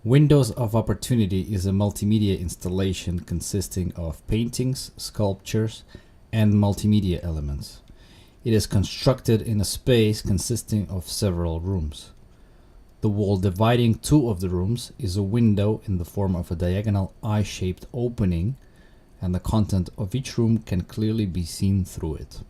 Windows of Opportunity is a multimedia installation consisting of paintings, sculptures, and multimedia elements. It is constructed in a space consisting of several rooms. The wall dividing two of the rooms is a window in the form of a diagonal eye-shaped opening, and the content of each room can clearly be seen through it.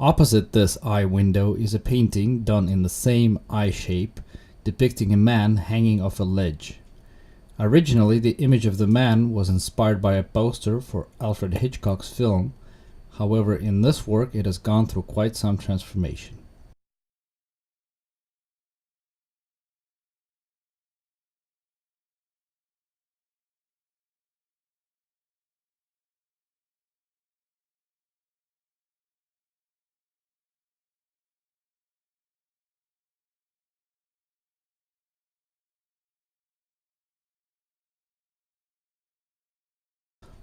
Opposite this eye window is a painting done in the same eye shape, depicting a man hanging off a ledge. Originally, the image of the man was inspired by a poster for Alfred Hitchcock's film. However, in this work it has gone through quite some transformation.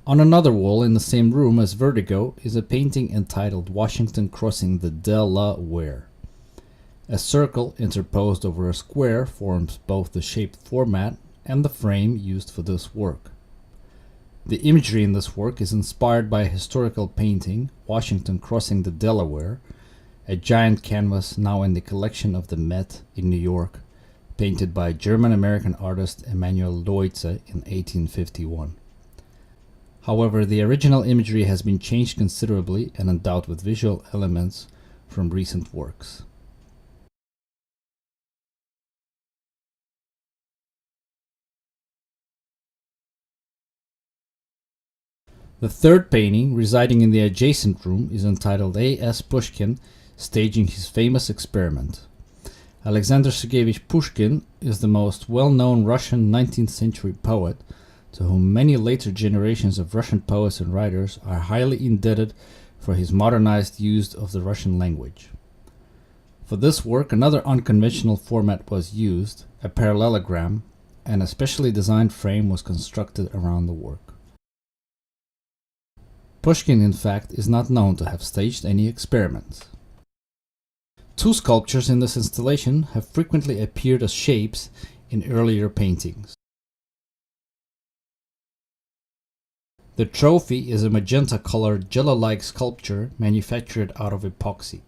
On another wall in the same room as Vertigo is a painting entitled Washington Crossing the Delaware. A circle interposed over a square forms both the shaped format and the frame used for this work. The imagery in this work is inspired by a historical painting, Washington Crossing the Delaware, a giant canvas now in the collection of the Met in New York, painted by German-American artist Emanuel Leutze in 1851. However, the original imagery has been changed considerably and endowed with visual elements from recent works. The third painting, residing in the adjacent room, is entitled A.S. Pushkin Staging His Famous Experiment. Alexander Sergeyevich Pushkin is the most well-known Russian 19th century poet, to whom many later generations of Russian poets and writers are highly indebted for his modernized use of the Russian language. For this work, another unconventional format was used, a parallelogram, and a specially designed frame was constructed around the work. Pushkin, in fact, is not known to have staged any experiments. Two sculptures in this installation have frequently appeared as shapes in earlier paintings. The trophy is a magenta-colored jello-like sculpture manufactured out of epoxy.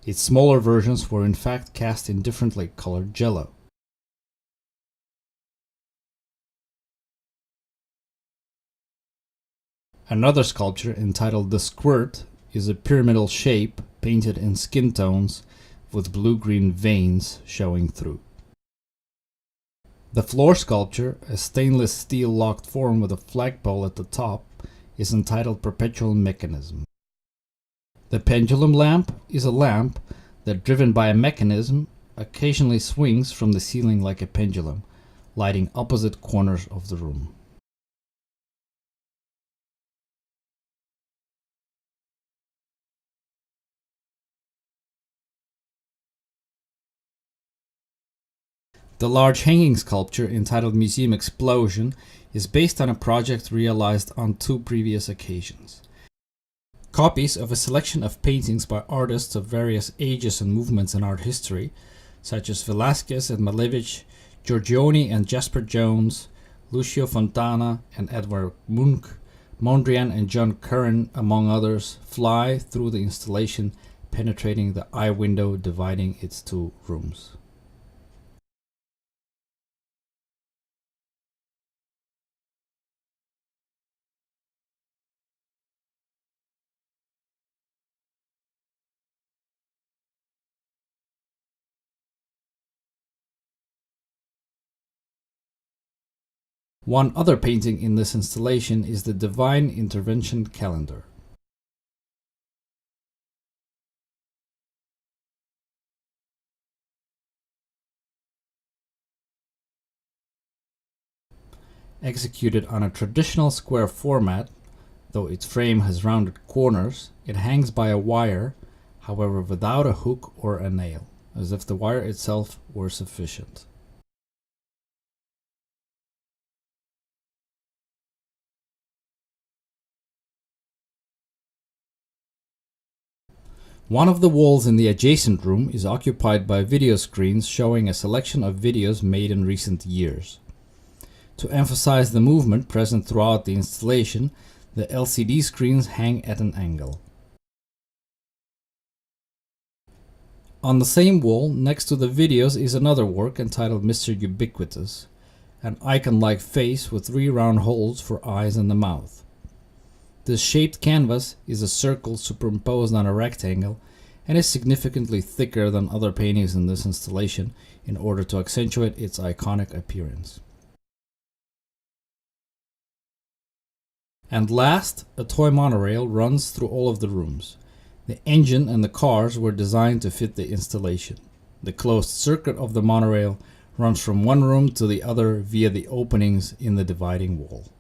Its smaller versions were in fact cast in differently colored jello. Another sculpture entitled The Squirt is a pyramidal shape painted in skin tones with blue-green veins showing through. The floor sculpture, a stainless steel locked form with a flagpole at the top, is entitled Perpetual Mechanism. The pendulum lamp is a lamp that, driven by a mechanism, occasionally swings from the ceiling like a pendulum, lighting opposite corners of the room. The large hanging sculpture entitled Museum Explosion is based on a project realized on two previous occasions. Copies of a selection of paintings by artists of various ages and movements in art history, such as Velázquez and Malevich, Giorgione and Jasper Jones, Lucio Fontana and Edvard Munch, Mondrian and John Curran, among others, fly through the installation, penetrating the eye window dividing its two rooms. One other painting in this installation is the Divine Intervention Calendar. Executed on a traditional square format, though its frame has rounded corners, it hangs by a wire, however without a hook or a nail, as if the wire itself were sufficient. One of the walls in the adjacent room is occupied by video screens showing a selection of videos made in recent years. To emphasize the movement present throughout the installation, the LCD screens hang at an angle. On the same wall, next to the videos, is another work entitled Mr. Ubiquitous, an icon-like face with 3 round holes for eyes and the mouth. This shaped canvas is a circle superimposed on a rectangle and is significantly thicker than other paintings in this installation in order to accentuate its iconic appearance. And last, a toy monorail runs through all of the rooms. The engine and the cars were designed to fit the installation. The closed circuit of the monorail runs from one room to the other via the openings in the dividing wall.